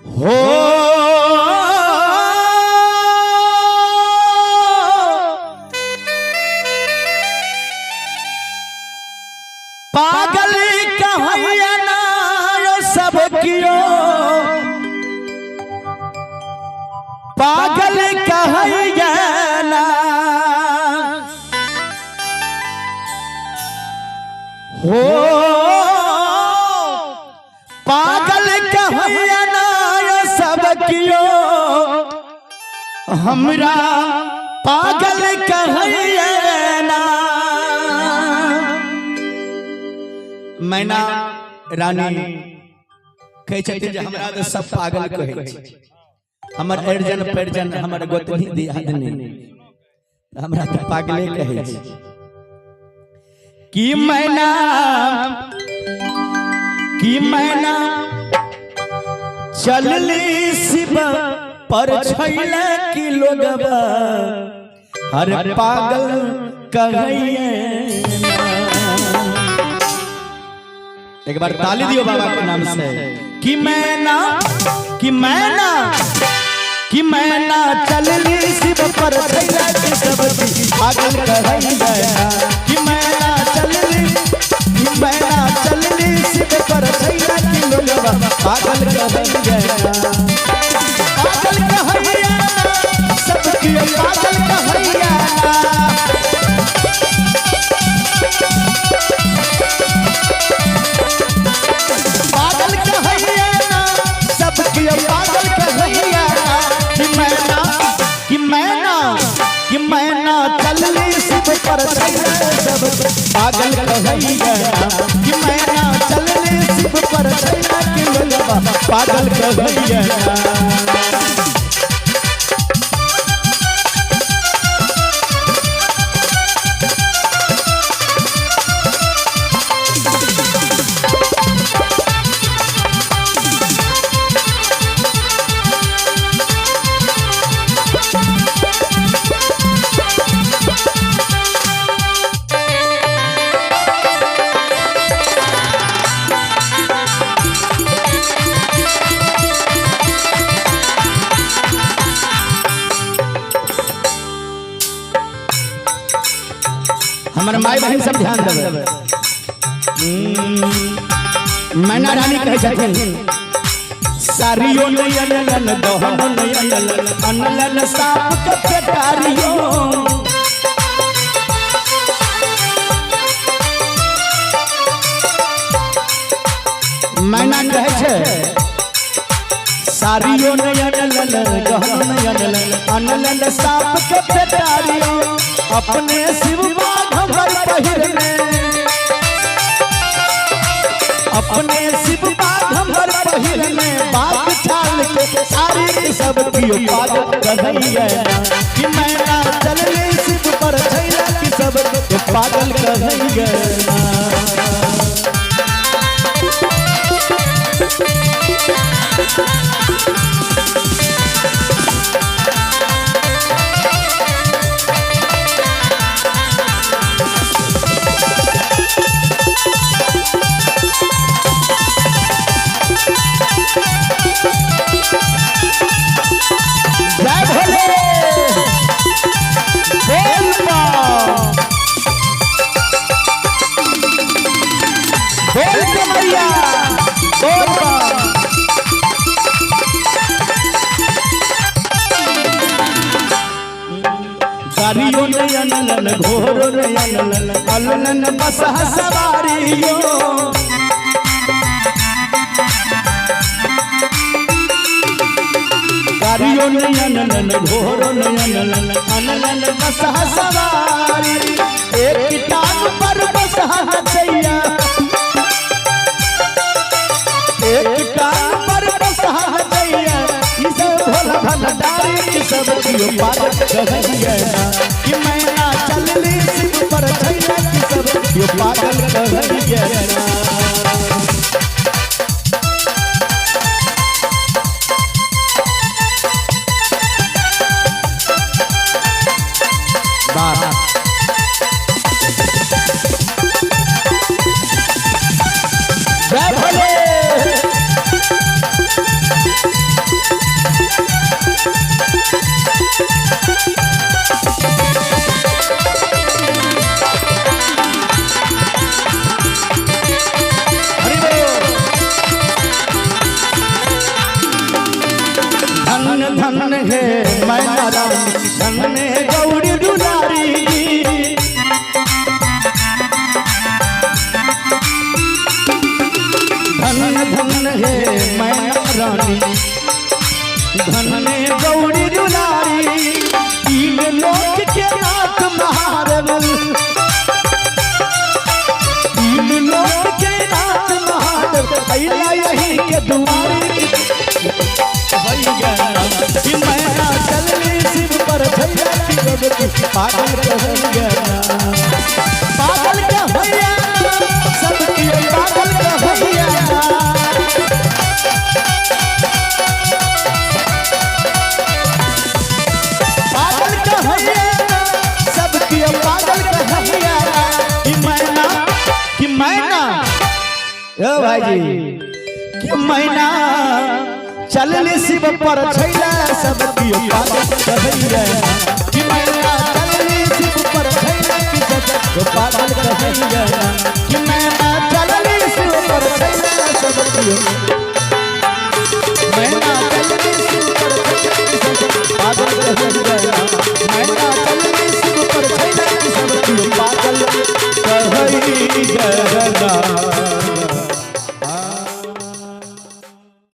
हो पागल कहैया ना सब कियो पागल कहैया ना हो पागल कहैया ना सब कियो हमरा पागल कहैया ना। मैना रानी कहे छथिन जे हमरा तो सब पागल कहे छै, हमर अर्जन परजन हमर गोतनी दियादनी हमरा तो पागले कहे छै। कि मैना चलली शिव पर छैला कि लोगवा हर पागल कहैया। एक बार ताली दियो बाबा के नाम से। कि मैना चलली शिव पर छैला कि सब पागल कहैया। कि मैना चलली शिव पर छैला कि लोगवा पागल कहैया। पागल कहैया सब कियो पागल कहैया। पागल कहैया सब कियो पागल कहैया। कि मैना चलली शिव पर छैला सब पागल कहैया। कि मैना चलली शिव पर छैला कि लोगवा पागल कहैया। हमारे माई बहन सब ध्यान देवे। मैना रानी कहे छथिन सारियो नयन दोहन नयन अनलन साप के पेटारियो। मैना कहे छे सारियो नयन दोहन नयन अनलन साप के पेटारियो। अपने शिव बाघ पहिरने अपने शिव बाघ पहिरने बाघ छाल के सारी सब कियो पागल कहैया। कि मैना चलली शिव पर छैला कि सब पागल कहैया। गारियो नयन घोर नयन अलनन बसह सवारियो। गारियो नयन घोर नयन अलनन बसह सवारी। एक टांग पर बसह छैया एक टांग पर बसह छैया। इसे भोला भंडारी सब कियो पागल कहैया। कि मैना चलली शिव पर छैला कि सब कियो पागल कहैया। जय भोले। धन है मैना रानी धन है गौरी दुलारी धन धन है मैना रानी धन है गौरी दुलारी तीन लोक के नाथ महादेव तीन लोक के नाथ महादेव अइला यही के दुआरी कि मैना चलनी शिव पर भैया पागल कहैया पागल कहैया सबकी पागल कहैया पागल कहैया सबकी पागल कहैया कि मैना ओ भाई जी कि मैना चलनी शिव पर छैला सबकी पागल कहैया कि मैना चलनी शिव पर छैला कि सबकी पागल कहैया कि मैना चलनी शिव पर छैला सबकी मैना चलनी शिव पर छैला कि सबकी पागल कहैया